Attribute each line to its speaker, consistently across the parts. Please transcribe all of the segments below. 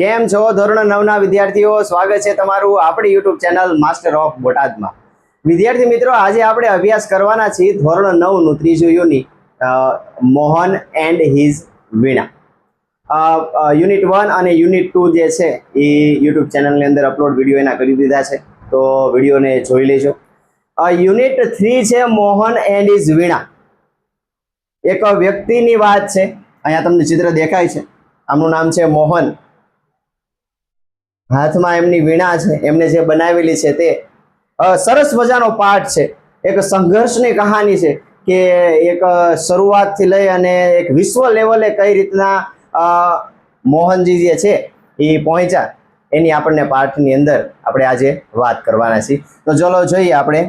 Speaker 1: કેમ છો ધોરણ 9 ના વિદ્યાર્થીઓ? સ્વાગત છે તમારું આપણી YouTube ચેનલ માસ્ટર ઓફ બોટાદમાં. વિદ્યાર્થી મિત્રો, આજે આપણે અભ્યાસ કરવાના છીએ ધોરણ 9 નું ત્રીજું unit Mohan and his Veena. Unit 1 અને યુનિટ 2 જે છે એ YouTube ચેનલની અંદર અપલોડ વિડીયો એના કરી દીધા છે, તો વિડીયોને જોઈ લેજો. યુનિટ 3 છે મોહન એન્ડ હિઝ વીણા. એક વ્યક્તિની વાત છે. અહીંયા તમને ચિત્ર દેખાય છે, આમનું નામ છે મોહન. હાથમાં એમની વીણા છે, એમને જે બનાવેલી છે તે સરસ મજાનો પાઠ છે. એક સંઘર્ષની કહાની છે કે એક શરૂઆતથી લઈ અને એક વિશ્વ લેવલે કઈ રીતના મોહનજી જે છે એ પહોંચ્યા, એની આપણને પાઠની અંદર આપણે આજે વાત કરવાના છીએ. તો ચલો જોઈએ આપણે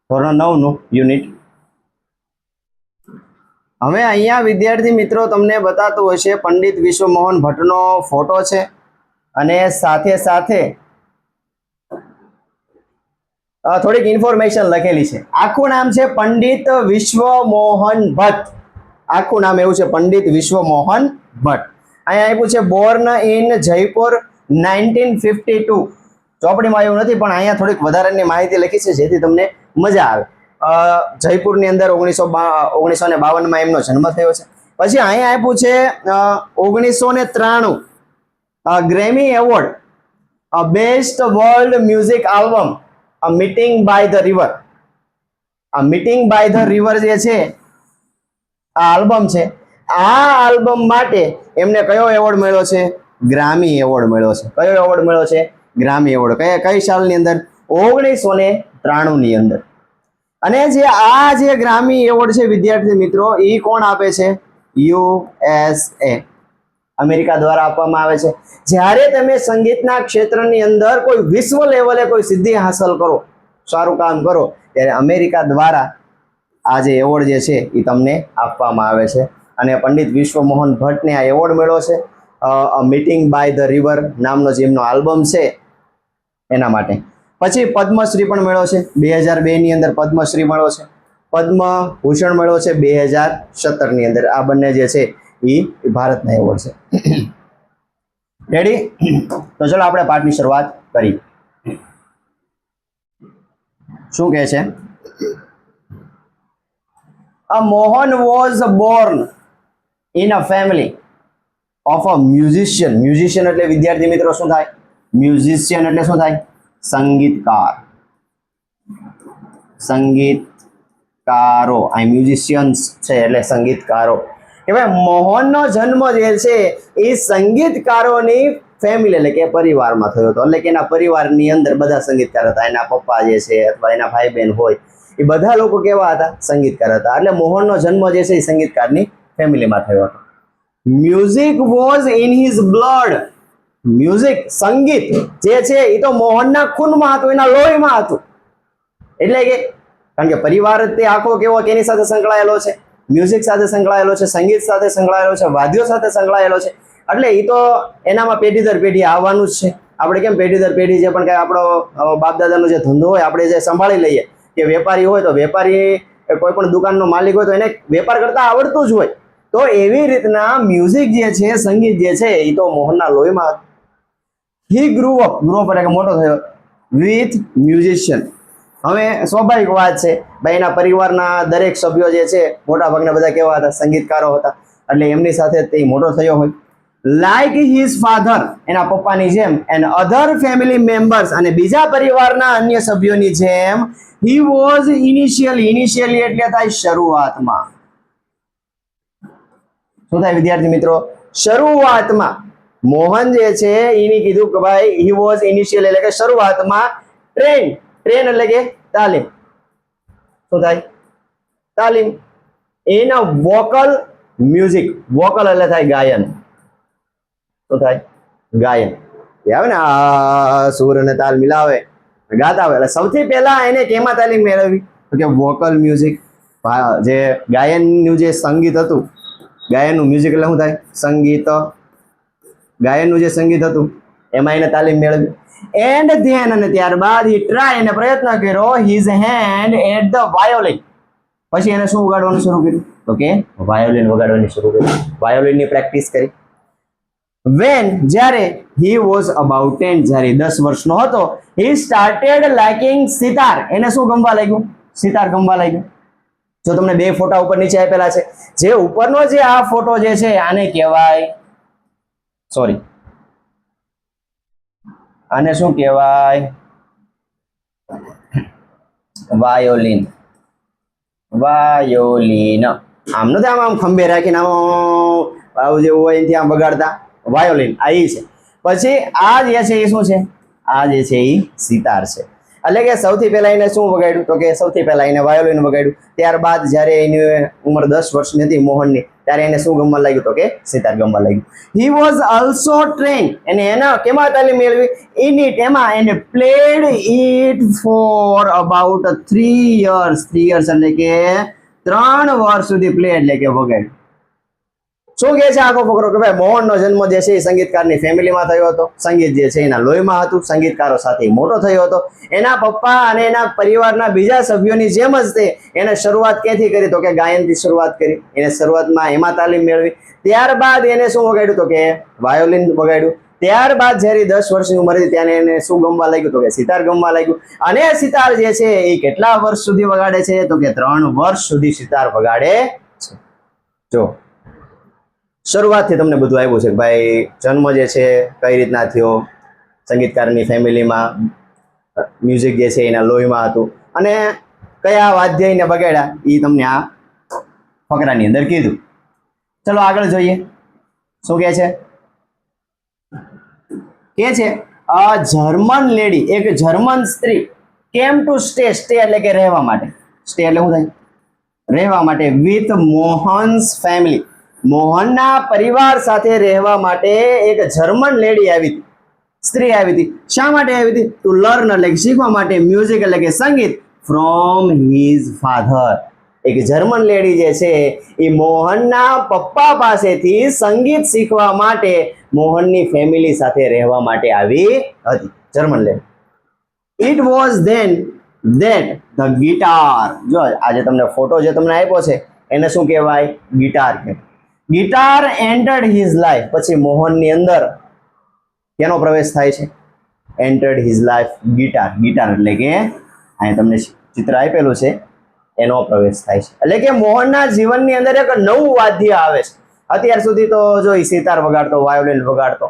Speaker 1: ધોરણ 9 નું યુનિટ. હવે અહીંયા વિદ્યાર્થી મિત્રો તમને બતાતું હશે પંડિત વિશ્વમોહન ભટ્ટનો ફોટો છે અને સાથે સાથે થોડીક ઇન્ફોર્મેશન લખેલી છે. આખું નામ છે પંડિત વિશ્વમોહન ભટ્ટ. આખું નામ એવું છે, પંડિત વિશ્વમોહન ભટ્ટ. અહીંયા આપ્યું છે બોર્ન ઇન જયપુર 1952. ચોપડીમાં એવું નથી, પણ અહીંયા થોડીક વધારાની માહિતી લખી છે જેથી તમને મજા આવે. જયપુરની અંદર 1952માં એમનો જન્મ થયો છે. પછી અહીંયા આપ્યું છે 1993 Grammy award best world music album meeting by the river. આ મીટિંગ બાય ધ રિવર જે છે આ આલ્બમ છે. આ આલ્બમ માટે એમને કયો એવોર્ડ મળ્યો છે? ગ્રામી એવોર્ડ મળ્યો છે. કયો એવોર્ડ મળ્યો છે? Grammy award. કઈ સાલની અંદર? 1993 ની અંદર. અને જે ગ્રામી એવોર્ડ છે વિદ્યાર્થી મિત્રો, એ કોણ આપે છે? USA, અમેરિકા દ્વારા આપવામાં આવે છે. જ્યારે તમે સંગીતના ક્ષેત્રની અંદર કોઈ વિશ્વ લેવલે કોઈ સિદ્ધિ હાંસલ કરો, સારું કામ કરો, ત્યારે અમેરિકા દ્વારા આ જે એવોર્ડ જે છે એ તમને આપવામાં આવે છે. અને પંડિત વિશ્વમોહન ભટ્ટને આ એવોર્ડ મળ્યો છે મીટિંગ બાય ધ રિવર નામનો જે એમનો આલ્બમ છે એના માટે. પછી પદ્મશ્રી પણ મળ્યો છે 2002 ની અંદર. પદ્મશ્રી મળ્યો છે. પદ્મભૂષણ મળ્યો છે 2017 ની અંદર. આ બંને જે છે એ ભારતના એવોર્ડ છે. રેડી? તો ચલો આપણે પાઠની શરૂઆત કરી. શું કહે છે? Mohan was Born in a family of a musician. Musician એટલે વિદ્યાર્થી મિત્રો શું થાય? મ્યુઝિશિયન એટલે શું થાય? સંગીતકાર. સંગીતકારો. આ મ્યુઝિશિયન્સ છે એટલે સંગીતકારો. કે ભાઈ મોહનનો જન્મ જે છે એ સંગીતકારોની ફેમિલી એટલે કે પરિવારમાં થયો હતો. એટલે કે એના પરિવારની અંદર બધા સંગીતકાર હતા. એના પપ્પા જે છે અથવા એના ભાઈ બહેન હોય એ બધા લોકો કેવા હતા? સંગીતકાર હતા. એટલે મોહનનો જન્મ જે છે એ સંગીતકારની ફેમિલીમાં થયો હતો. Music was in his blood. Music, સંગીત જે છે એ તો મોહનના ખૂનમાં હતું, એના લોહીમાં હતું. એટલે કે કારણ કે પરિવાર તે આખો કેવો કેની સાથે સંકળાયેલો છે? મ્યુઝિક સાથે સંકળાયેલો છે, સંગીત સાથે સંકળાયેલો છે, વાદ્યો સાથે સંકળાયેલો છે. એટલે એ તો એનામાં પેઢી દર પેઢી આવવાનું જ છે. આપણે કેમ પેઢી દર પેઢી જે પણ કાંઈ આપણો બાપ દાદાનો જે ધંધો હોય આપણે જે સંભાળી લઈએ, કે વેપારી હોય તો વેપારી કોઈ પણ દુકાનનો માલિક હોય તો એને વેપાર કરતા આવડતું જ હોય. તો એવી રીતના મ્યુઝિક જે છે, સંગીત જે છે એ તો મોહનના લોહીમાં. હી ગ્રો અપ એટલે કે મોટો થયો વિથ મ્યુઝિશિયન. હવે સ્વાભાવિક વાત છે, ભાઈ એના પરિવારના દરેક સભ્યો જે છે મોટા ભાગના બધા કેવા હતા? સંગીતકારો હતા. એટલે એમની સાથે તે મોટો થયો હોય. લાઈક હિઝ ફાધર, એના પપ્પાની જેમ, એન્ડ અધર ફેમિલી મેમ્બર્સ, અને બીજા પરિવારના અન્ય સભ્યોની જેમ, હી વોઝ ઇનિશિયલી એટલે થાય શરૂઆતમાં. શું થાય વિદ્યાર્થી મિત્રો? શરૂઆતમાં મોહન જે છે એની કીધું કે ભાઈ હી વોઝ ઇનિશિયલ એટલે કે શરૂઆતમાં ટ્રેન એટલે કે તાલીમ. શું થાય? તાલીમ. In a vocal music. Vocal એટલે થાય ગાયન. શું થાય? ગાયન. આવે ને આ સુર અને તાલ મિલાવે, ગાતા હોય. એટલે સૌથી પહેલા એને કેમાં તાલીમ મેળવી? તો કે વોકલ મ્યુઝિક. જે ગાયનનું જે સંગીત હતું, ગાયનનું મ્યુઝિક એટલે શું થાય? સંગીત. ગાયનનું જે સંગીત હતું એમાં એને તાલીમ મેળવી. એન્ડ ધેન અને ત્યારબાદ હી ટ્રાય એને પ્રયત્ન કર્યો his hand at the violin. પછી એને શું વગાડવાનું શરૂ કર્યું? તો કે વાયોલિન વગાડવાની શરૂ કરી. વાયોલિનની પ્રેક્ટિસ કરી. વેન જ્યારે હી વોઝ અબાઉટ 10, જ્યારે 10 વર્ષનો હતો, હી સ્ટાર્ટેડ લાઇકિંગ સિતાર, એને શું ગમવા લાગ્યું? સિતાર ગમવા લાગ્યું. જો તમને બે ફોટા ઉપર નીચે આપેલા છે, જે ઉપરનો જે આ ફોટો જે છે આને કહેવાય, સોરી, આને શું કહેવાય? વાયોલિન. વાયોલિન. આમ નથી આમ ખંભે રાખીને આવું જેવું હોય એથી આમ વગાડતા, વાયોલિન આ ઈ છે. પછી આ જે છે એ શું છે? આ જે છે એ સિતાર છે. એટલે કે સૌથી પહેલા એને શું વગાડ્યું? તો કે સૌથી પહેલા એને વાયોલિન વગાડ્યું. ત્યારબાદ જ્યારે એની ઉંમર 10 વર્ષની હતી મોહનની, ત્યારે એને શું ગમવા લાગ્યું? તો કે સિતાર ગમવા લાગ્યું. હી વોઝ ઓલ્સો ટ્રેન, એને એના કેમાં તાલીમ મેળવી? ઇન ઇટ, એમાં એને played it for about 3 years. 3 years એટલે કે 3 વર્ષ સુધી પ્લે એટલે કે વગાડ્યું. શું કહે છે આખો ફકરો? કે ભાઈ મોહનનો જન્મ જે છે એ સંગીતકારની ફેમિલીમાં થયો હતો. સંગીત જે છે એના લોહીમાં હતું. સંગીતકારો સાથે મોટો થયો હતો. એના પપ્પા અને એના પરિવારના બીજા સભ્યોની જેમ જ તે એને શરૂઆત ક્યાંથી કરી? તો કે ગાયનથી શરૂઆત કરી. એને શરૂઆતમાં એમાં તાલીમ મેળવી. ત્યારબાદ એને શું વગાડ્યું? તો કે વાયોલિન વગાડ્યું. ત્યારબાદ જ્યારે 10 વર્ષની ઉંમર હતી ત્યારે એને શું ગમવા લાગ્યું? તો કે સિતાર ગમવા લાગ્યું. અને સિતાર જે છે એ કેટલા વર્ષ સુધી વગાડે છે? તો કે 3 વર્ષ સુધી સિતાર વગાડે છે. જો શરૂઆતથી તમને બધું આવ્યું છે કે ભાઈ જન્મ જે છે કઈ રીતના થયો, સંગીતકારની ફેમિલીમાં, મ્યુઝિક જે છે એના લોહીમાં હતું, અને કયા વાદ્ય એને બગાડ્યા એ તમને આ ફકરાની અંદર કીધું. ચલો આગળ જોઈએ શું કહે છે. કે છે અ જર્મન લેડી, એક જર્મન સ્ત્રી, કેમ ટુ સ્ટે, સ્ટે એટલે કે રહેવા માટે, સ્ટે એટલે શું થાય? રહેવા માટે, વિથ મોહન્સ ફેમિલી, મોહનના પરિવાર સાથે રહેવા માટે એક જર્મન લેડી આવી હતી, સ્ત્રી આવી હતી. શા માટે આવી હતી? ટુ લર્ન એટલે કે શીખવા માટે, મ્યુઝિક એટલે કે સંગીત, ફ્રોમ હિઝ ફાધર. એક જર્મન લેડી જે છે એ મોહનના પપ્પા પાસેથી સંગીત શીખવા માટે મોહનની ફેમિલી સાથે રહેવા માટે આવી હતી, German lady. It was then that the guitar, જો આજે તમને ફોટો જે તમને આપ્યો છે એને શું કહેવાય? ગિટાર કહેવાય. ગિટાર એન્ટર્ડ હિઝ લાઈફ, પછી મોહનની અંદર કેનો પ્રવેશ થાય છે? Entered his life, guitar. Guitar એટલે કે અહીં તમને ચિત્ર આપેલું છે એનો પ્રવેશ થાય છે. એટલે કે મોહનના જીવનની અંદર એક નવું વાદ્ય આવે છે. અત્યાર સુધી તો જો એ સિતાર વગાડતો, વાયોલિન વગાડતો,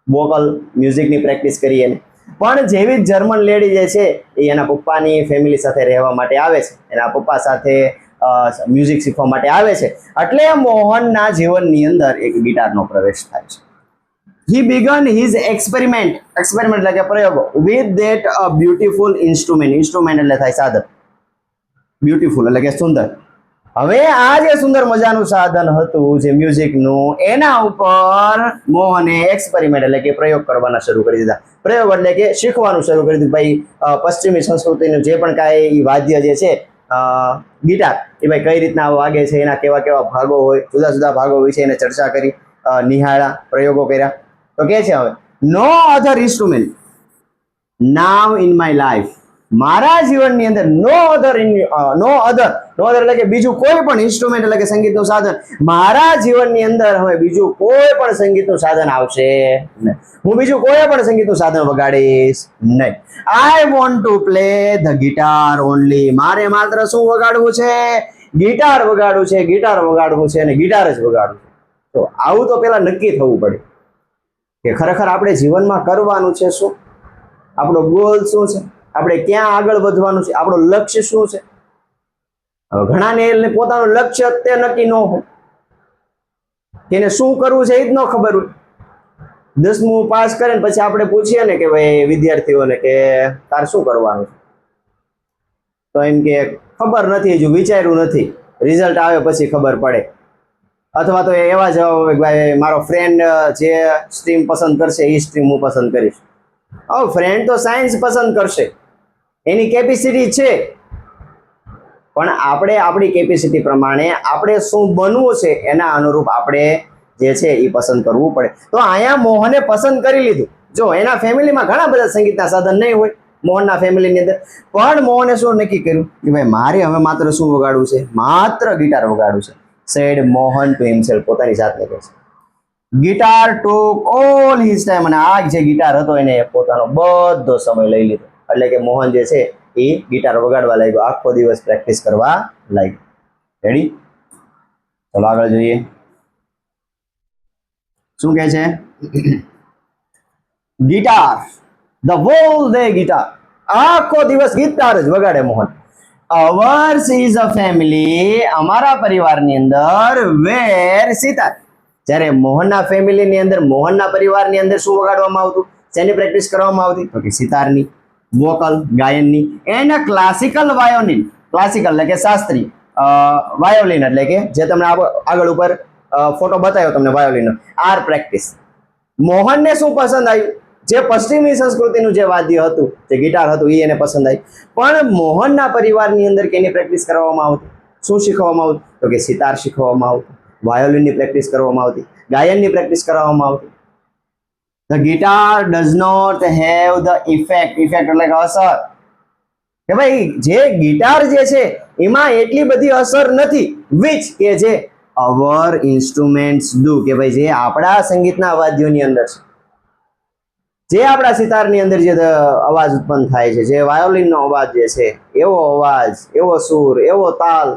Speaker 1: વોકલ મ્યુઝિકની પ્રેક્ટિસ કરી એને. પણ જેવી જ જર્મન લેડી જે છે એ એના પપ્પાની ફેમિલી સાથે રહેવા માટે આવે છે, એના પપ્પા સાથે મ્યુઝિક શીખવા માટે આવે છે, એટલે મોહનના જીવનની અંદર એક ગિટારનો પ્રવેશ થાય છે. He began his experiment એટલે કે પ્રયોગો, with that a beautiful instrument. Instrument એટલે થાય સાધન, બ્યુટીફુલ એટલે કે સુંદર. હવે આ જે સુંદર મજાનું સાધન હતું જે મ્યુઝિકનું, એના ઉપર મોહને એક્સપેરિમેન્ટ એટલે કે પ્રયોગ કરવાના શરૂ કરી દીધા. પ્રયોગ એટલે કે શીખવાનું શરૂ કરી દીધું. ભાઈ પશ્ચિમી સંસ્કૃતિનું જે પણ કાંઈ વાદ્ય જે છે ગિટાર, એ ભાઈ કઈ રીતના વાગે છે, એના કેવા કેવા ભાગો હોય, જુદા જુદા ભાગો વિશે એને ચર્ચા કરી, નિહાળા, પ્રયોગો કર્યા. તો કે છે હવે no other instrument now in my life, મારા જીવનની અંદર નો અધર એટલે કે બીજું કોઈ પણ ઇન્સ્ટ્રુમેન્ટ એટલે કે સંગીતનું સાધન, મારા જીવનની અંદર હવે બીજું કોઈ પણ સંગીતનું સાધન આવશે નહીં. હું બીજું કોઈ પણ સંગીતનું સાધન વગાડીશ નહીં. I want to play the guitar only, મારે માત્ર શું વગાડવું છે? ગિટાર વગાડવું છે, ગિટાર વગાડવું છે અને ગિટાર જ વગાડવું છે. તો આવું તો પેલા નક્કી થવું પડે કે ખરેખર આપણે જીવનમાં કરવાનું છે શું, આપણો ગોલ શું છે, આપણે ક્યાં આગળ વધવાનું છે, આપણું લક્ષ્ય શું છે. હવે ઘણાને પોતાનું લક્ષ્ય તે નક્કી ન હોય, એને શું કરવું છે એ જ ન ખબર હોય. 10મું પાસ કરે ને પછી આપણે પૂછીએ ને કે ભાઈ વિદ્યાર્થીઓને કે તારે શું કરવાનું છે, તો એમ કે ખબર નથી, હજુ વિચાર્યું નથી, રિઝલ્ટ આવે પછી ખબર પડે. અથવા તો એવા જવાબ હોય કે ભાઈ મારો ફ્રેન્ડ જે સ્ટ્રીમ પસંદ કરશે એ સ્ટ્રીમ હું પસંદ કરીશ. હવે ફ્રેન્ડ તો સાયન્સ પસંદ કરશે, એની કેપેસિટી છે, પણ આપણે આપણી કેપેસિટી પ્રમાણે આપણે શું બનવું છે એના અનુરૂપ આપણે જે છે એ પસંદ કરવું પડે. તો અહીંયા મોહને પસંદ કરી લીધું. જો એના ફેમિલીમાં ઘણા બધા સંગીતના સાધન નહીં હોય મોહનના ફેમિલીની અંદર, પણ મોહને શું નક્કી કર્યું કે ભાઈ મારે હવે માત્ર શું વગાડવું છે? માત્ર ગિટાર વગાડવું છે. સેડ મોહન ટુ હિમસેલ્ફ, પોતાની જાતને કહે છે. ગિટાર ટુક ઓલ હિઝ ટાઈમ, અને આ જે ગિટાર હતો એને પોતાનો બધો સમય લઈ લીધો. એટલે કે મોહન જે છે એ ગિટાર વગાડવા લાગ્યો, આખો દિવસ પ્રેક્ટિસ કરવા લાગ્યો. રેડી? ચલો આગળ જોઈએ શું કહે છે. Guitar, the hall day guitar, આખો દિવસ ગિટાર જ વગાડે Mohan. Hours is a family, અમારા પરિવારની અંદર વેર સિતાર. જ્યારે મોહનના ફેમિલીની અંદર, મોહનના પરિવારની અંદર શું વગાડવામાં આવતું, શેની પ્રેક્ટિસ કરવામાં આવતી, તો કે સિતારની, વોકલ ગાયનની, એન્ડ ક્લાસિકલ વાયોલિન. ક્લાસિકલ એટલે કે શાસ્ત્રીય, વાયોલિન એટલે કે જે તમને આગળ ઉપર ફોટો બતાવ્યો તમને વાયોલિનનો, આર પ્રેક્ટિસ. મોહનને શું પસંદ આવ્યું, જે પશ્ચિમી સંસ્કૃતિનું જે વાદ્ય હતું, જે ગિટાર હતું, એ એને પસંદ આવ્યું. પણ મોહનના પરિવારની અંદર કેની પ્રેક્ટિસ કરવામાં આવતી, શું શીખવામાં આવતું, તો કે સિતાર શીખવામાં આવતું, વાયોલિનની પ્રેક્ટિસ કરવામાં આવતી, ગાયનની પ્રેક્ટિસ કરવામાં આવતી. The guitar does not have the effect, effect એટલે કે અસર, કે ભાઈ જે ગિટાર જે છે એમાં એટલી બધી અસર નથી, વિચ કે જે અવર ઇન્સ્ટ્રુમેન્ટ્સ ડુ, કે ભાઈ જે આપણા સંગીતના વાદ્યોની અંદર છે, જે આપણા સિતારની અંદર જે અવાજ ઉત્પન્ન થાય છે, જે વાયોલિનનો અવાજ જે છે, એવો અવાજ, એવો સૂર, એવો તાલ,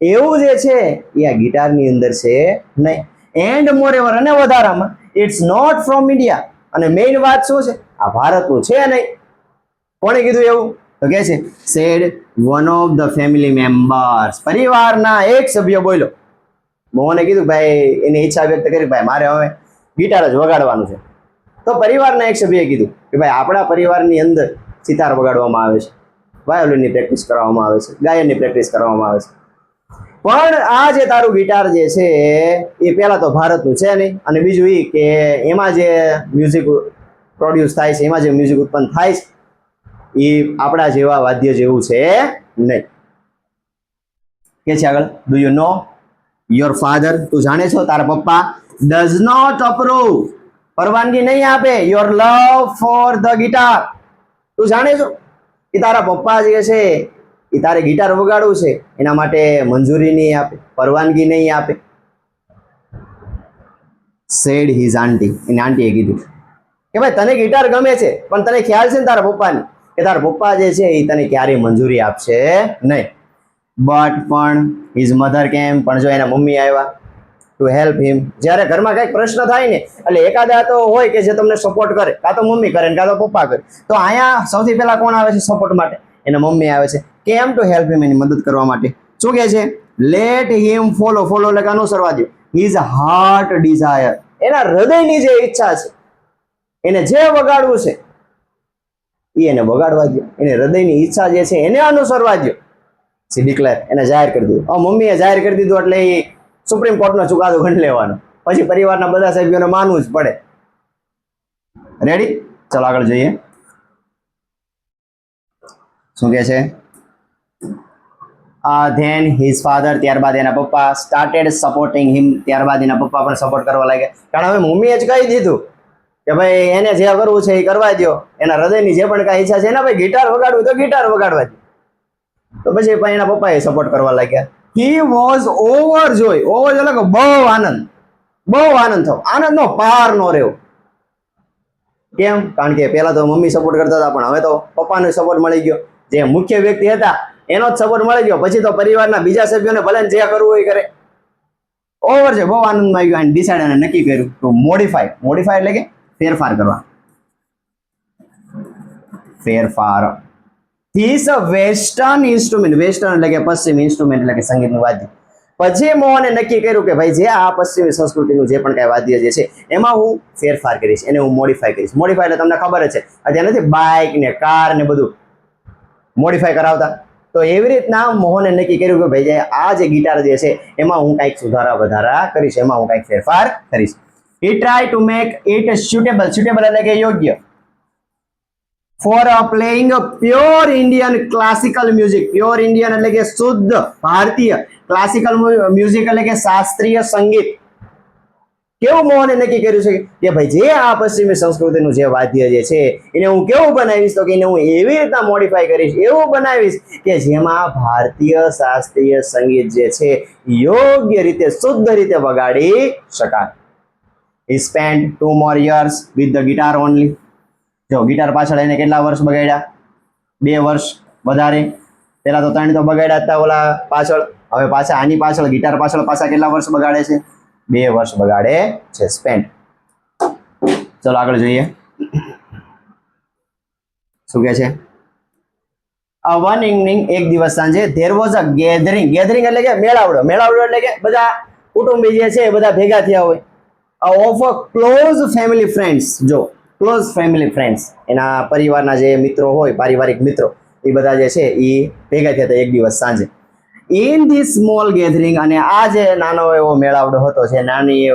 Speaker 1: એવું જે છે એ આ ગિટારની અંદર છે નહીં. એન્ડ મોરેવર, અને વધારામાં ઇટ્સ નોટ ફ્રોમ ઇન્ડિયા, અને મેઇન વાત શું છે, આ ભારતનું છે નહીં. કોણે કીધું એવું, તો કે છે said one of the family members, પરિવારના એક સભ્ય બોલ્યો. મોહને કીધું ભાઈ, એની ઈચ્છા વ્યક્ત કરી, ભાઈ મારે હવે ગિટાર જ વગાડવાનું છે. તો પરિવારના એક સભ્યએ કીધું કે ભાઈ આપણા પરિવારની અંદર સિતાર વગાડવામાં આવે છે, વાયોલિનની પ્રેક્ટિસ કરવામાં આવે છે, ગાયનની પ્રેક્ટિસ કરવામાં આવે છે, પણ આ જે તારું ગિટાર જે છે એ પહેલા તો ભારતનું છે નહીં, અને બીજું એ કે એમાં જે મ્યુઝિક પ્રોડ્યુસ થાય છે, એમાં જે મ્યુઝિક ઉત્પન્ન થાય છે એ આપણા જેવા વાદ્ય જેવું છે નહીં. કે છે આગળ, do you know your father, તું જાણે છો તારા પપ્પા, ડઝ નોટ અપ્રૂવ, પરવાનગી નહીં આપે, your love for the guitar, તું જાણે છો કે તારા પપ્પા જે છે એ તારે ગિટાર વગાડવું છે એના માટે મંજૂરી નહીં આપે, પરવાનગી નહીં આપે. સેડ હિઝ આંટી, એની આંટીએ કીધું કે ભાઈ તને ગિટાર ગમે છે, પણ તને ખ્યાલ છે ને તારા પપ્પાની, કે તારા પપ્પા જે છે એ તને ક્યારેય મંજૂરી આપશે નહીં. બટ પણ હિઝ મધર કેમ, પણ જો એના મમ્મી આવ્યા, ટુ હેલ્પ હિમ. જ્યારે ઘરમાં કંઈક પ્રશ્ન થાય ને, એટલે એકાદા તો હોય કે જે તમને સપોર્ટ કરે, કાં તો મમ્મી કરે કાં તો પપ્પા કરે. તો અહીંયા સૌથી પહેલા કોણ આવે છે સપોર્ટ માટે, એના મમ્મી આવે છે. કેમ, ટુ હેલ્પ હિમ, એની મદદ કરવા માટે. શું કહે છે, લેટ હિમ ફોલો, ફોલો એટલે કે અનુસરવા દો, હિઝ હાર્ટ ડિઝાયર, એના હૃદયની જે ઈચ્છા છે, એને જે વગાડવું છે એ એને વગાડવા દો, એને હૃદયની ઈચ્છા જે છે એને અનુસરવા દો. સી ડિક્લેર, એને જાહેર કરી દીધું. મમ્મીએ જાહેર કરી દીધું એટલે એ સુપ્રીમ કોર્ટનો ચુકાદો ગણી લેવાનો, પછી પરિવારના બધા સભ્યોને માનવું જ પડે. રેડી? ચલો આગળ જોઈએ શું કહે છે. ધેન હિઝ ફાધર, ત્યારબાદ એના પપ્પા, સ્ટાર્ટેડ સપોર્ટિંગ હિમ, ત્યારબાદ એના પપ્પા પણ સપોર્ટ કરવા લાગ્યા. કારણ હવે મમ્મીએ જ કહી દીધું કે ભાઈ એને જે કરવું છે એ કરવા દો, એના હૃદયની જે પણ કાંઈ ઈચ્છા છે એના ભાઈ ગિટાર વગાડવું તો ગિટાર વગાડવા દો. તો પછી એના પપ્પાએ સપોર્ટ કરવા લાગ્યા. હી વોઝ ઓવરજોય, ઓવર એટલે કે બહુ આનંદ, બહુ આનંદ થયો, આનંદનો પાર નો રહ્યો. કેમ? કારણ કે પહેલા તો મમ્મી સપોર્ટ કરતા હતા, પણ હવે તો પપ્પાનો સપોર્ટ મળી ગયો, જે મુખ્ય વ્યક્તિ હતા એનો જ સપોર્ટ મળી ગયો. પછી તો પરિવારના બીજા સભ્યોને ભલે જે કરવું હોય કરે. ઓવર છે, બહુ આનંદમાં આવી ગયો, અને ડિસાઇડ અને નક્કી કર્યું તો મોડિફાય, મોડિફાય એટલે કે ફેરફાર કરવા, ફેરફાર. ધીસ વેસ્ટર્ન ઇન્સ્ટ્રુમેન્ટ, વેસ્ટર્ન એટલે કે પશ્ચિમ, ઇન્સ્ટ્રુમેન્ટ એટલે કે સંગીતનું વાદ્ય. પછી મોહને નક્કી કર્યું કે ભાઈ જે આ પશ્ચિમી સંસ્કૃતિનું જે પણ કાંઈ વાદ્ય જે છે એમાં હું ફેરફાર કરીશ, એને હું મોડિફાય કરીશ. મોડિફાય એટલે તમને ખબર જ છે, અત્યારે નથી બાઇક ને કાર ને બધું મોડિફાય કરાવતા, તો એવી રીતના મોહને નક્કી કર્યું કે ભાઈ આ જે ગિટાર જે છે એમાં હું કંઈક સુધારા વધારા કરીશ, એમાં હું કંઈક ફેરફાર કરીશ. He tried to make it suitable, suitable એટલે કે યોગ્ય, for playing a pure Indian classical music. Pure Indian એટલે કે શુદ્ધ ભારતીય, ક્લાસિકલ મ્યુઝિક એટલે કે શાસ્ત્રીય સંગીત. કેવું મોહને નક્કી કર્યું છે કે ભાઈ જે આ પશ્ચિમી સંસ્કૃતિનું જે વાદ્ય જે છે એને હું કેવું બનાવીશ, તો કે એને હું એવી રીતના મોડિફાય કરીશ, એવું બનાવીશ કે જેમાં ભારતીય શાસ્ત્રીય સંગીત જે છે યોગ્ય રીતે, શુદ્ધ રીતે વગાડી શકાય. he spent 2 more years with the guitar only. જો ગિટાર પાછળ એને કેટલા વર્ષ બગાડ્યા? 2 વર્ષ વધારે. પેલા તો 3 તો બગાડ્યા હતા ઓલા પાછળ, હવે પાછા આની પાછળ ગિટાર પાછળ પાછા કેટલા વર્ષ બગાડે છે? 2 વર્ષ બગાડે છે, સ્પેન્ટ. ચલો આગળ જોઈએ શું કહે છે. વન ઇવનિંગ, એક દિવસ સાંજે, there was a gathering. Gathering એટલે કે મેળાવડો. મેળાવડો એટલે કે બધા કુટુંબી જે છે એ બધા ભેગા થયા હોય. Of a close family friends. જો ક્લોઝ ફેમિલી ફ્રેન્ડ્સ, એના પરિવારના જે મિત્રો હોય, પારિવારિક મિત્રો, એ બધા જે છે એ ભેગા થયા હતા એક દિવસ સાંજે. ઇન ધીસ સ્મોલ ગેધરિંગ, અને આ જે નાનો એવો મેળાવડો હતો, જે નાની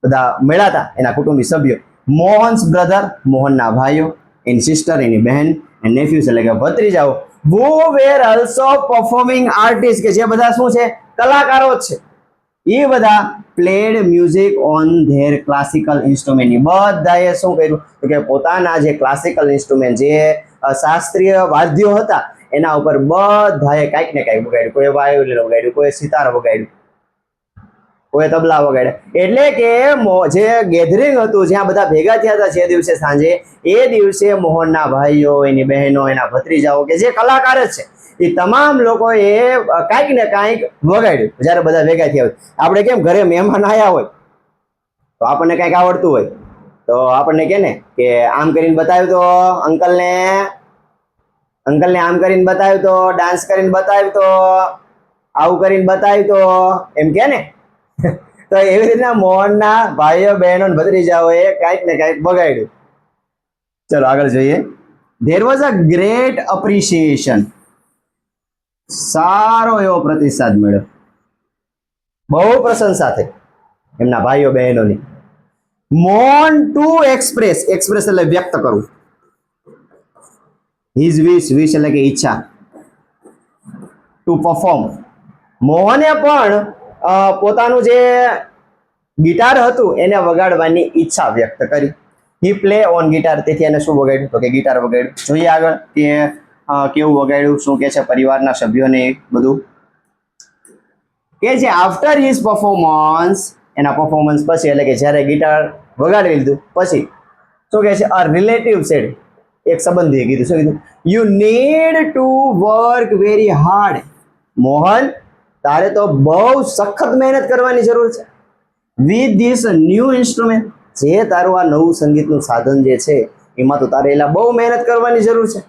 Speaker 1: બધા મેળાતા એના કુટુંબી સભ્યો, મોહન્સ બ્રધર, મોહનના ભાઈઓ, એની સિસ્ટર, એની બહેન, એન્ડ નેફ્યુઝ એટલે કે ભત્રીજાઓ, who were also performing artists, કે જે બધા શું છે? કલાકારો જ છે. એ બધા played music on there classical instrument. બધાએ શું કર્યું તો કે પોતાના જે ક્લાસિકલ ઇન્સ્ટ્રુમેન્ટ, જે શાસ્ત્રીય વાદ્યો હતા, એના ઉપર બધાએ કાંઈક ને કાંઈક વગાડ્યું. કોઈ વાયોલિન વગાડ્યું, કોઈ સિતાર વગાડ્યું, કોઈ તબલા વગાડ્યા. એટલે કે જે ગેધરિંગ હતું, જ્યાં બધા ભેગા થયા હતા જે દિવસે સાંજે, એ દિવસે મોહનના ભાઈઓ, એની બહેનો, એના ભત્રીજાઓ, કે જે કલાકાર જ છે, એ તમામ લોકોએ કાંઈક ને કાંઈક વગાડ્યું જ્યારે બધા ભેગા થયા હોય. આપણે કેમ ઘરે મહેમાન આવ્યા હોય તો આપણને કાંઈક આવડતું હોય તો આપણને કે ને કે આમ કરીને બતાવ્યું તો અંકલને આમ કરીને બતાવ્યું તો, ડાન્સ કરીને બતાવ્યું તો, આવું કરીને બતાવ્યું તો, એમ કે ને. તો એવી રીતના મોહનના ભાઈઓ, બહેનો, ભત્રીજાઓએ કાંઈક ને કાંઈક બગાડ્યું. ચલો આગળ જોઈએ. There was a great appreciation. સારો એવો પ્રતિસાદ મળ્યો, બહુ પ્રશંસા થઈ એમના ભાઈઓ બહેનોની. મોહન ટુ એક્સપ્રેસ, એક્સપ્રેસ એટલે વ્યક્ત કરવું. હિઝ વિશ, વિશ એટલે કે ઈચ્છા. ટુ પરફોર્મ, મોહને પણ પોતાનું જે ગિટાર હતું એને વગાડવાની ઈચ્છા વ્યક્ત કરી. હી પ્લે ઓન ગિટાર, તેથી એને શું વગાડ્યું તો કે ગિટાર વગાડ્યું. જોઈએ આગળ કે કેવું વગાડ્યું, શું કે છે પરિવારના સભ્યોને બધું કે છે. આફ્ટર હિઝ પરફોર્મન્સ, એના પરફોર્મન્સ પછી, એટલે કે જ્યારે ગિટાર વગાડી લીધું પછી શું કહે છે? અ રિલેટિવ સેડ, એક સંબંધીએ કીધું. શું કીધું? You need to work very hard. Mohan, તારે તો બહુ સખત મહેનત કરવાની જરૂર છે. વિથ ધીસ ન્યૂ ઇન્સ્ટ્રુમેન્ટ, જે તારું આ નવું સંગીતનું સાધન જે છે એમાં તો તારે એલા બહુ મહેનત કરવાની જરૂર છે.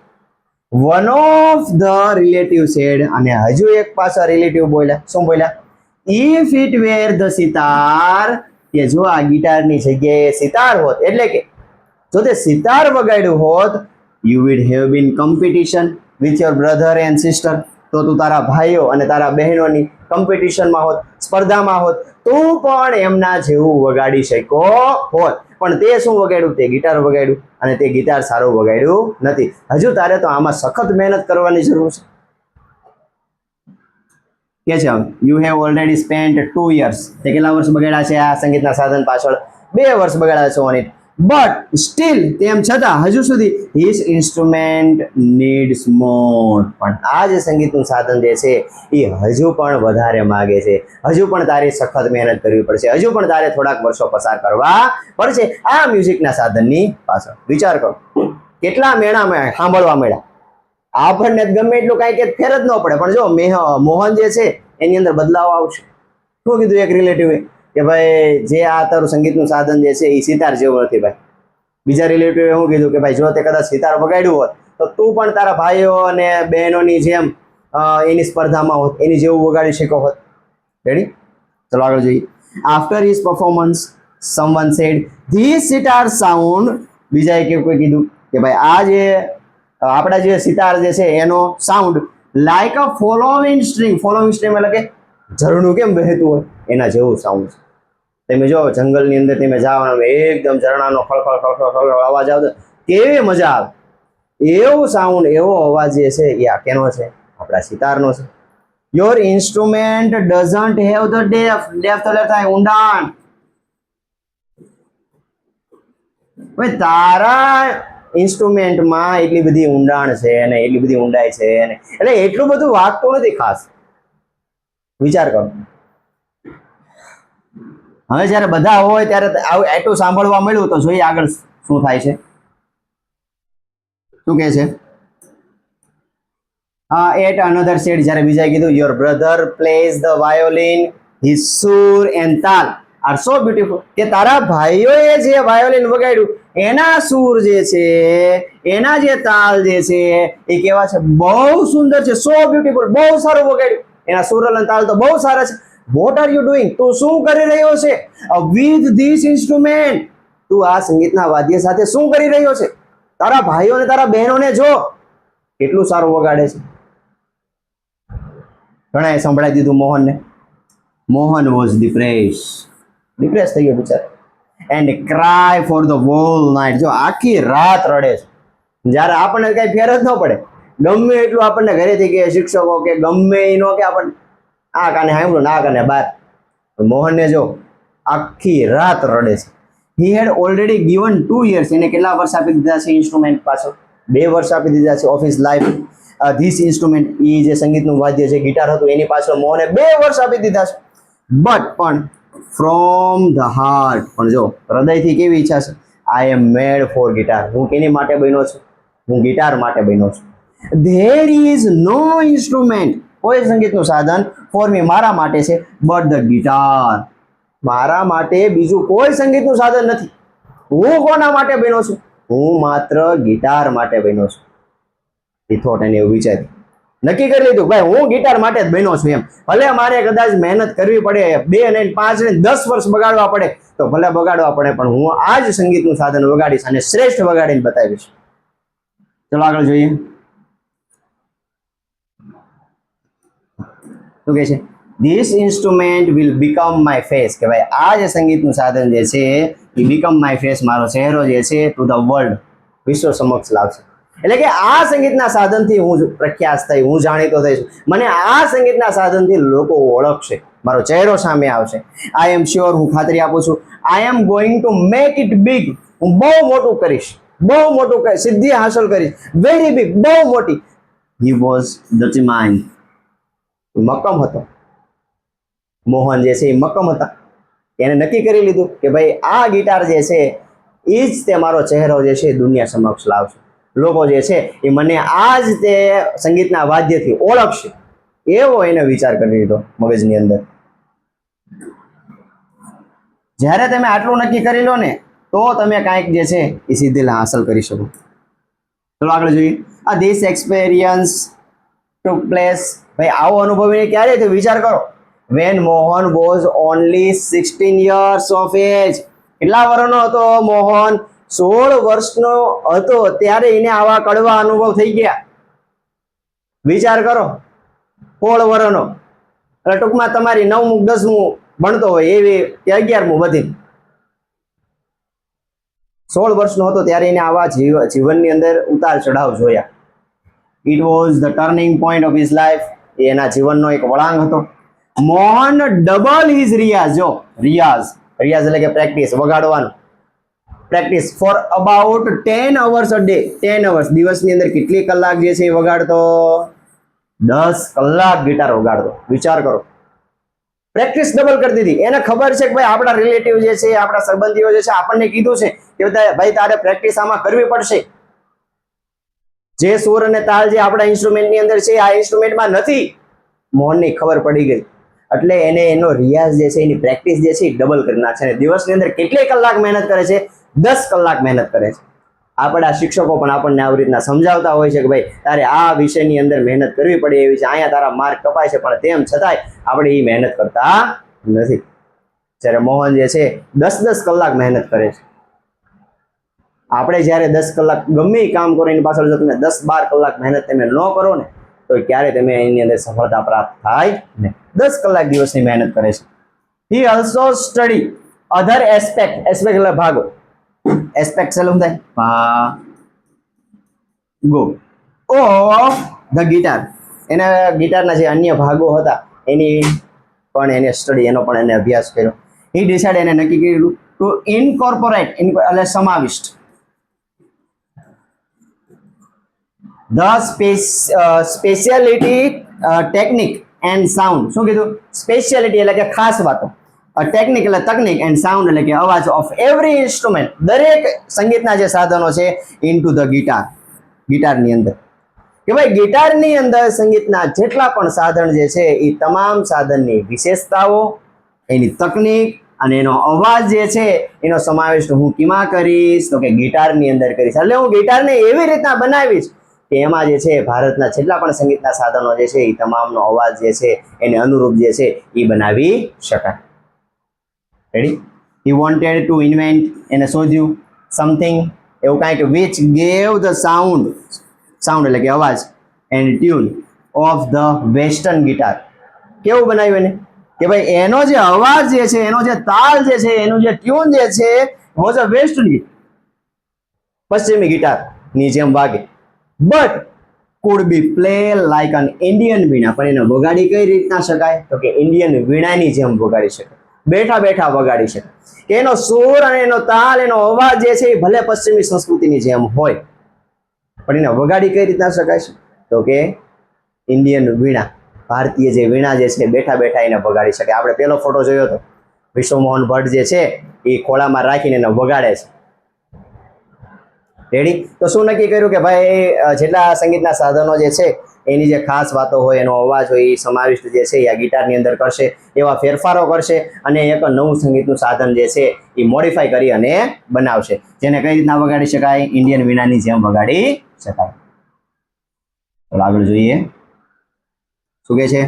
Speaker 1: One of the relative said, અને હજુ એક પાછા રિલેટિવ બોલ્યા. શું બોલ્યા? If it were the sitar, કે જો આ ગિટારની જગ્યાએ સિતાર હોત, એટલે કે જો તે સિતાર વગાડ્યું હોત, you weed have been competition with your brother and sister, તો તું તારા ભાઈઓ અને તારા બહેનોની કોમ્પિટિશનમાં હોત, સ્પર્ધામાં હોત, તું પણ એમના જેવું વગાડી શક્યો હોત. પણ તે શું વગાડ્યું? તે ગિટાર વગાડ્યું, અને તે ગિટાર સારું વગાડ્યું નથી. હજુ તારે તો આમાં સખત મહેનત કરવાની જરૂર છે. કે છે you have already spent 2 years, તે કેટલા વર્ષ બગાડ્યા છે આ સંગીતના સાધન પાછળ? 2 વર્ષ બગાડ્યા છે ઓન ઇટ. બટ સ્ટીલ, તેમ છતાં હજુ સુધી, હિઝ ઇન્સ્ટ્રુમેન્ટ નીડ્સ મોર, પણ આ જે સંગીતનું સાધન જે છે એ હજુ પણ વધારે માગે છે. હજુ પણ તારે સખત મહેનત કરવી પડશે. હજુ પણ તારે થોડાક વર્ષો પસાર કરવા પડશે આ મ્યુઝિકના સાધનની પાછળ. વિચાર કરો, કેટલા મેળામાં સાંભળવા મળ્યા. આપણને ગમે એટલું કાંઈ કે ફેર જ ન પડે, પણ જો મોહન જે છે એની અંદર બદલાવ આવશે. શું કીધું એક રિલેટિવે કે ભાઈ જે આ તારું સંગીતનું સાધન જે છે એ સિતાર જેવું નથી ભાઈ. બીજા રિલેટિવે શું કીધું કે ભાઈ જો તે કદાચ સિતાર વગાડ્યું હોત તો તું પણ તારા ભાઈઓ અને બહેનોની જેમ એની સ્પર્ધામાં હોત, એની જેવું વગાડી શક્યો હોત. રેડી? ચલો આગળ જોઈએ. After his performance, someone said this sitar sound, બીજાએ કોઈ કીધું કે ભાઈ આ જે આપણા જે સિતાર જે છે એનો સાઉન્ડ લાઈક અ ફોલોવિંગ સ્ટ્રીમ. ફોલોવિંગ સ્ટ્રીમ એટલે કે ઝરણું કેમ વહેતું હોય એના જેવું સાઉન્ડ છે. તમે જો જંગલની અંદર તમે જાઓ, એકદમ ઝરણાનો ખળખળ ખળખળ ખળખળ અવાજ આવતો, કેવી મજા આવે. એવું સાઉન્ડ, એવો અવાજ જે છે એ આ કેનો છે? આપણા સિતારનો છે. Your instrument doesn't have the depth. Depth એટલે થાય ઊંડાણ. ભાઈ તારા ઇન્સ્ટ્રુમેન્ટમાં એટલી બધી ઊંડાણ છે અને એટલી બધી ઊંડાઈ છે ને, એટલે એટલું બધું વાગતું નથી ખાસ. વિચાર કરો. હવે જ્યારે બધા હોય ત્યારે એટલું સાંભળવા મળ્યું તો જોઈએ આગળ શું થાય છે. શું કહે છે? એટ અનધર સેડ જ્યારે બીજાએ કીધું your brother plays the violin his સુર એન્ડ તાલ આર સો બ્યુટીફુલ, કે તારા ભાઈઓએ જે વાયોલિન વગાડ્યું એના સૂર જે છે, એના જે તાલ જે છે એ કેવા છે? બહુ સુંદર છે. સો બ્યુટીફુલ, બહુ સારું વગાડ્યું. એના સૂર અને તાલ તો બહુ સારા છે. What are you doing? તું શું કરી રહ્યો છે? વિથ ધીસ ઇન્સ્ટ્રુમેન્ટ, તું આ સંગીતના વાદ્ય સાથે શું કરી રહ્યો છે? તારા ભાઈઓ અને તારા બહેનોને જો કેટલું સારું વગાડે છે. ઘણાએ સંભળાવી દીધું મોહનને. મોહન વોઝ ડિપ્રેસ થઈ ગયો બિચારો. And cry for the whole night, જો આખી રાત રડે છે. જ્યારે આપણને કઈ ફેર જ ન પડે, ગમે એટલું આપણને ઘરેથી કે શિક્ષકો કે ગમે એ નો કે આપણને આ કાને સાંભળું ના કાને બાર, મોહનને જો આખી રાત રડે છે. હી હેડ ઓલરેડી ગિવન 2 years, એને કેટલા વર્ષ આપી દીધા છે ઇન્સ્ટ્રુમેન્ટ પાછળ? 2 વર્ષ આપી દીધા છે of his life. This instrument, એ જે સંગીતનું વાદ્ય જે ગિટાર હતું એની પાછળ મોહને 2 વર્ષ આપી દીધા છે. બટ પણ ફ્રોમ ધ હાર્ટ, પણ જો હૃદયથી કેવી ઈચ્છા છે? આઈ એમ મેડ ફોર ગિટાર, હું કેની માટે બન્યો છું? હું ગિટાર માટે બન્યો છું. ધેર ઇઝ નો ઇન્સ્ટ્રુમેન્ટ, કોઈ સંગીતનું સાધન ફોર મી, મારા માટે છે, બટ ધ ગિટાર, મારા માટે બીજું કોઈ સંગીતનું સાધન નથી. હું કોના માટે બન્યો છું? હું માત્ર ગિટાર માટે બન્યો છું. એ થોટ એને એવું વિચાર્યું, નક્કી કરી લીધું ભાઈ હું ગિટાર માટે જ બન્યો છું એમ. ભલે મારે કદાચ મહેનત કરવી પડે, 2 ને 5 ને 10 વર્ષ બગાડવા પડે તો ભલે બગાડવા પડે, પણ હું આ જ સંગીતનું સાધન વગાડીશ અને શ્રેષ્ઠ વગાડીને બતાવીશ. ચલો આગળ જોઈએ શું કહે છે. This instrument will become my face, કે ભાઈ આ જે સંગીતનું સાધન જે છે એ બીકમ માય ફેસ, મારો ચહેરો જે છે ટુ ધ વર્લ્ડ, વિશ્વ સમક્ષ લાવશે. એટલે કે આ સંગીતના સાધનથી હું પ્રખ્યાત થઈ, હું જાણીતો થઈશ, મને આ સંગીતના સાધનથી લોકો ઓળખશે, મારો ચહેરો સામે આવશે. આઈ એમ શ્યોર, હું ખાતરી આપું છું. I am going to make it big, હું બહુ મોટું કરીશ, બહુ મોટું સિદ્ધિ હાંસલ કરીશ, વેરી બિગ, બહુ મોટી. હી વોઝ ડિટરમાઇન્ડ, મક્કમ હતો. મોહન જે છે એ મક્કમ હતા. એને નક્કી કરી લીધું કે ભાઈ આ ગિટાર જે છે એ જ તે મારો ચહેરો જે છે દુનિયા સમક્ષ લાવશે. લોકો જે છે એ મને આ જ તે સંગીતના વાદ્યથી ઓળખશે, એવો એને વિચાર કરી લીધો મગજની અંદર. જ્યારે તમે આટલું નક્કી કરી લો ને તો તમે કાંઈક જે છે એ સિદ્ધિ હાંસલ કરી શકો. ચલો આગળ જોઈએ. ધીસ એક્સપિરિયન્સ ટુક પ્લેસ, ભાઈ આવો અનુભવીને ક્યારે તો વિચાર કરો. When Mohan was only 16 years of age, કેટલા વર્ષનો હતો મોહન? 16 વર્ષનો હતો ત્યારે એને આવા કડવા અનુભવ થઈ ગયા. વિચાર કરો, 16 વર્ષનો એટલે ટૂંકમાં તમારી 9મું 10મું ભણતો હોય એવી કે 11મું બધી, 16 વર્ષનો હતો ત્યારે એને આવા જીવનની અંદર ઉતાર ચઢાવ જોયા. It was the turning point of his life, એના જીવનનો એક વળાંક હતો. મોહન ડબલ હિઝ રિયાઝ, જો રિયાઝ એટલે કે પ્રેક્ટિસ, વગાડવાનું practice, for about 10 hours a day, 10 hours, દિવસની અંદર કેટલી કલાક જે છે એ વગાડતો? 10 કલાક ગિટાર વગાડતો. વિચાર કરો, પ્રેક્ટિસ ડબલ કરી દીધી. એને ખબર છે કે ભાઈ આપણા રિલેટિવ જે છે, આપણા સંબંધીઓ જે છે આપણને કીધું છે કે ભાઈ તારે પ્રેક્ટિસ આમાં કરવી પડશે. જે સુર અને તાલ જે આપણા ઇન્સ્ટ્રુમેન્ટની અંદર છે આ ઇન્સ્ટ્રુમેન્ટમાં નથી. મોહનની ખબર પડી ગઈ એટલે એને એનો રિયાઝ જે છે એની પ્રેક્ટિસ જે છે એ ડબલ કરી નાખશે. અને દિવસની અંદર કેટલી કલાક મહેનત કરે છે? 10 કલાક મહેનત કરે છે. આપણા શિક્ષકો પણ આપણને આવી રીતના સમજાવતા હોય છે કે ભાઈ તારે આ વિષયની અંદર મહેનત કરવી પડે એવી છે, અહીંયા તારા માર્ક કપાય છે, પણ તેમ છતાંય આપણે એ મહેનત કરતા નથી. જ્યારે મોહન જે છે 10-10 કલાક મહેનત કરે છે. આપણે જ્યારે 10 કલાક ગમે એ કામ કરો એની પાછળ જો તમે 10-12 કલાક મહેનત તમે ન કરો ને તો ક્યારે તમે એની અંદર સફળતા પ્રાપ્ત થાય ને. 10 કલાક દિવસની મહેનત કરે છે. He also study other aspect એટલે ભાગો, એસ્પેક્ટ સેલું થાય ગો ઓફ ધ ગિટાર, એના ગિટારના જે અન્ય ભાગો હતા એની પણ એને સ્ટડી, એનો પણ એને અભ્યાસ કર્યો. હી ડિસાઇડ, એને નક્કી કર્યું ટુ ઇન્કોર્પોરેટ એટલે સમાવિષ્ટ the speciality technique and sound. શું કીધું? સ્પેશિયાલિટી એટલે કે ખાસ વાતો ટેકનિક એટલે તકનિક એન્ડ સાઉન્ડ એટલે કે અવાજ ઓફ એવરી ઇન્સ્ટ્રુમેન્ટ, દરેક સંગીતના જે સાધનો છે ઇનટુ ધ ગિટાર, ગિટારની અંદર. કે ભાઈ ગિટારની અંદર સંગીતના જેટલા પણ સાધન જે છે એ તમામ સાધનની વિશેષતાઓ, એની તકનિક અને એનો અવાજ જે છે એનો સમાવેશ હું કેમાં કરીશ તો કે ગિટારની અંદર કરીશ. એટલે હું ગિટારને એવી રીતના બનાવીશ કે એમાં જે છે ભારતના જેટલા પણ સંગીતના સાધનો જે છે એ તમામનો અવાજ જે છે એને અનુરૂપ જે છે એ બનાવી શકાય. Ready? He wanted to invent, એને શોધ્યું something એવું કાંઈક which gave the sound એટલે કે અવાજ and tune of the western guitar. કેવું બનાવ્યું એને કે ભાઈ એનો જે અવાજ જે છે, એનો જે તાલ જે છે, એનું જે ટ્યુન જે છે was a western, પશ્ચિમી ગિટારની જેમ વાગે, but could be play like an Indian વીણા. પણ એને વગાડી કઈ રીતના શકાય તો કે ઇન્ડિયન વીણાની જેમ વગાડી શકાય, બેઠા બેઠા વગાડી શકાય. કે એનો સુર અને એનો તાલ, એનો અવાજ જે છે એ ભલે પશ્ચિમી સંસ્કૃતિની જેમ હોય પણ એને વગાડી કઈ રીતના શકાય છે તો કે ઇન્ડિયન વીણા, ભારતીય જે વીણા જે છે બેઠા બેઠા એને વગાડી શકે. આપણે પેલો ફોટો જોયો હતો, વિશ્વમોહન ભટ્ટ જે છે એ ખોળામાં રાખીને એને વગાડે છે. રેડી? તો શું નક્કી કર્યું કે ભાઈ જેટલા સંગીતના સાધનો જે છે એની જે ખાસ વાતો હોય, એનો અવાજ હોય એ સમાવિષ્ટ જે છે એ આ ગિટારની અંદર કરશે, એવા ફેરફારો કરશે અને એક નવું સંગીતનું સાધન જે છે એ મોડિફાઈ કરી અને બનાવશે, જેને કઈ રીતના વગાડી શકાય, ઇન્ડિયન વીણાની જેમ વગાડી શકાય. ચાલો આગળ જોઈએ શું કહે છે.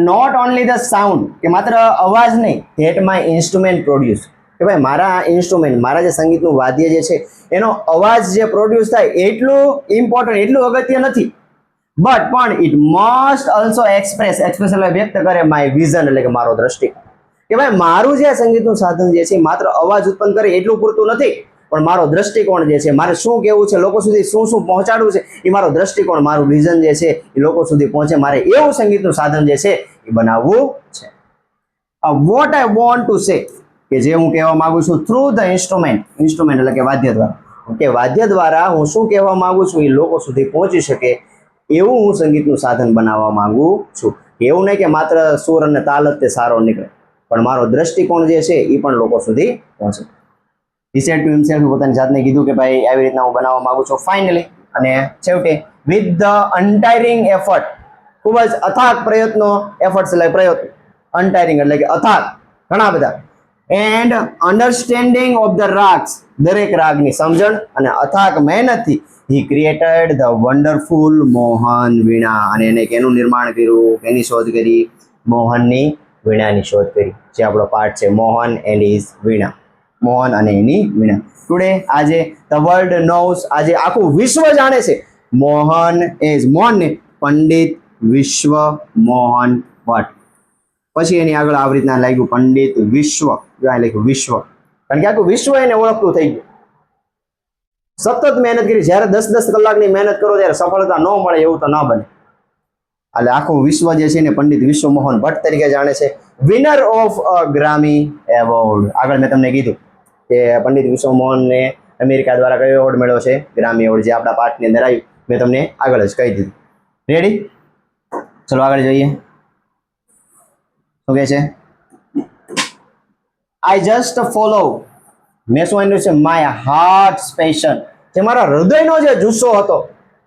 Speaker 1: નોટ ઓનલી ધ સાઉન્ડ, કે માત્ર અવાજ નહીં, ધેટ માય ઇન્સ્ટ્રુમેન્ટ પ્રોડ્યુસ, કે ભાઈ મારા ઇન્સ્ટ્રુમેન્ટ, મારા જે સંગીતનું વાદ્ય જે છે એનો અવાજ જે પ્રોડ્યુસ થાય એટલું ઇમ્પોર્ટન્ટ, એટલું અગત્ય નથી, બટ પણ ઇટ મસ્ટ ઓલ્સો એક્સપ્રેસ એટલે વ્યક્ત કરે માય વિઝન એટલે કે મારો દ્રષ્ટિકોણ. કે ભાઈ મારું જે સંગીતનું સાધન જે છે માત્ર અવાજ ઉત્પન્ન કરે એટલું પૂરતું નથી, પણ મારો દ્રષ્ટિકોણ જે છે, મારે શું કહેવું છે, લોકો સુધી શું શું પહોંચાડવું છે, એ મારો દ્રષ્ટિકોણ, મારું વિઝન જે છે એ લોકો સુધી પહોંચે, મારે એવું સંગીતનું સાધન જે છે એ બનાવવું છે. What I want to say, કે જે હું કહેવા માંગુ છું થ્રુ ધ ઇન્સ્ટ્રુમેન્ટ એટલે કે વાદ્ય દ્વારા, કે વાદ્ય દ્વારા હું શું કહેવા માંગુ છું એ લોકો સુધી પહોંચી શકે એવું હું સંગીતનું સાધન બનાવવા માંગુ છું. એવું નહીં કે માત્ર સુર અને તાલ જ તે સારો નીકળે, પણ મારો દ્રષ્ટિકોણ જે છે એ પણ લોકો સુધી પહોંચે. He said to himself, પોતાની જાતને કીધું કે ભાઈ આવી રીતના હું બનાવવા માંગુ છું. ફાઇનલી, અને છેવટે વિથ ધ અનટાયરિંગ એફર્ટ, ખૂબ જ અથાગ પ્રયત્નો, એફર્ટ્સ એટલે પ્રયત્ન, અનટાયરિંગ એટલે કે અથાગ ઘણા બધા, and understanding of the ragas, દરેક રાગની સમજણ અને અથાગ મહેનતથી he created the wonderful Mohan વીણા. અને એને કેનું નિર્માણ કર્યું, એની શોધ કરી, મોહનની વીણાની શોધ કરી, જે આપણો પાઠ છે મોહન એન્ડ હિઝ વીણા, મોહન અને એની વીણા. ટુડે આજે ધ વર્લ્ડ નોઝ, આજે આખું વિશ્વ જાણે છે મોહનને પંડિત વિશ્વ મોહન ભટ્ટ. પછી એની આગળ આવી રીતના લાગ્યું પંડિત વિશ્વ, લખ્યું વિશ્વ, કારણ કે આખું વિશ્વ એને ઓળખતું થઈ ગયું. સતત મહેનત કરી, જ્યારે 10-10 કલાકની મહેનત કરો ત્યારે સફળતા ન મળે એવું તો ન બને. એટલે આખું વિશ્વ જે છે ને પંડિત વિશ્વ મોહન ભટ્ટ તરીકે જાણે છે. વિનર ઓફ ગ્રામી એવોર્ડ, આગળ મેં તમને કીધું કે પંડિત વિશ્વ મોહનને અમેરિકા દ્વારા કયો એવોર્ડ મળ્યો છે, ગ્રામી એવોર્ડ, જે આપણા પાઠની અંદર આવ્યું, મેં તમને આગળ જ કહી દીધું. રેડી? ચલો આગળ જોઈએ શું કહે છે. આઈ જસ્ટ ફોલો, મેં શું આન્યું છે, માય હાર્ટ્સ પેશન, જે મારા હૃદયનો જે જુસ્સો હતો,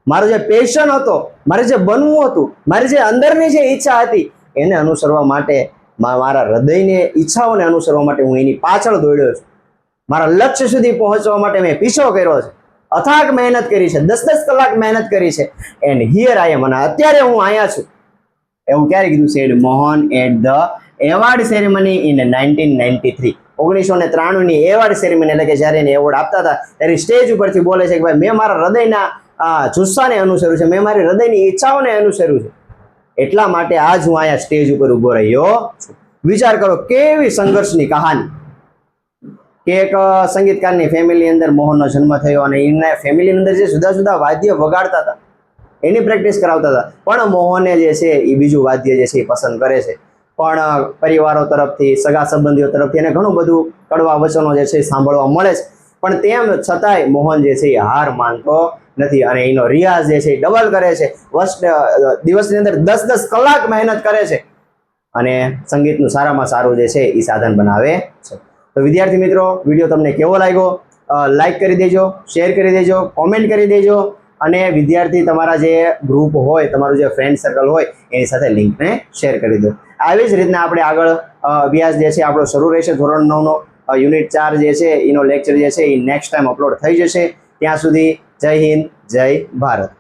Speaker 1: મારો જે પેશન હતો, મારે જે બનવું હતું, મારી જે અંદરની જે ઈચ્છા હતી એને અનુસરવા માટે, મારા હૃદયની ઈચ્છાઓને અનુસરવા માટે હું એની પાછળ દોડ્યો છું. મારા લક્ષ્ય સુધી પહોંચવા માટે મેં પીછો કર્યો છે, અથાગ મહેનત કરી છે, 10-10 કલાક મહેનત કરી છે. એન્ડ હિયર આઈ એમ, અને અત્યારે હું અહીંયા છું. એવું ક્યારે કીધું? Said Mohan at the award ceremony in 1993, 1993ની એવોર્ડ સેરેમની, એટલે કે જ્યારે એને એવોર્ડ આપતા હતા ત્યારે સ્ટેજ ઉપરથી બોલે છે કે ભાઈ મેં મારા હૃદયના જુસ્સાને અનુસર્યું છે, મેં મારી હૃદયની ઈચ્છાઓને અનુસર્યું છે, એટલા માટે આજ હું અહીંયા સ્ટેજ ઉપર ઊભો રહ્યો છું. વિચાર કરો કેવી સંઘર્ષની કહાની, કે એક સંગીતકારની ફેમિલી અંદર મોહનનો જન્મ થયો અને એના ફેમિલીની અંદર જે જુદા જુદા વાદ્ય વગાડતા હતા એની પ્રેક્ટિસ કરાવતા હતા, પણ મોહને જે છે એ બીજું વાદ્ય જે છે એ પસંદ કરે છે. પણ પરિવારો તરફથી, સગા સંબંધીઓ તરફથી એને ઘણું બધું કડવા વચનો જે છે સાંભળવા મળે છે, પણ તેમ છતાંય મોહન જે છે એ હાર માનતો નથી અને એનો રિયાઝ જે છે એ ડબલ કરે છે. દિવસની અંદર 10-10 કલાક મહેનત કરે છે અને સંગીતનું સારામાં સારું જે છે એ સાધન બનાવે છે. તો વિદ્યાર્થી મિત્રો, વિડીયો તમને કેવો લાગ્યો? લાઈક કરી દેજો, શેર કરી દેજો, કોમેન્ટ કરી દેજો, અને વિદ્યાર્થી તમારા જે ગ્રુપ હોય, તમારું જે ફ્રેન્ડ સર્કલ હોય એની સાથે લિંકને શેર કરી દો. આવી જ રીતના આપણે આગળ અભ્યાસ જે છે આપણો શરૂ રહેશે. ધોરણ 9નો યુનિટ 4 જે છે એનો લેક્ચર જે છે એ નેક્સ્ટ ટાઈમ અપલોડ થઈ જશે. ત્યાં સુધી જય હિન્દ, જય ભારત.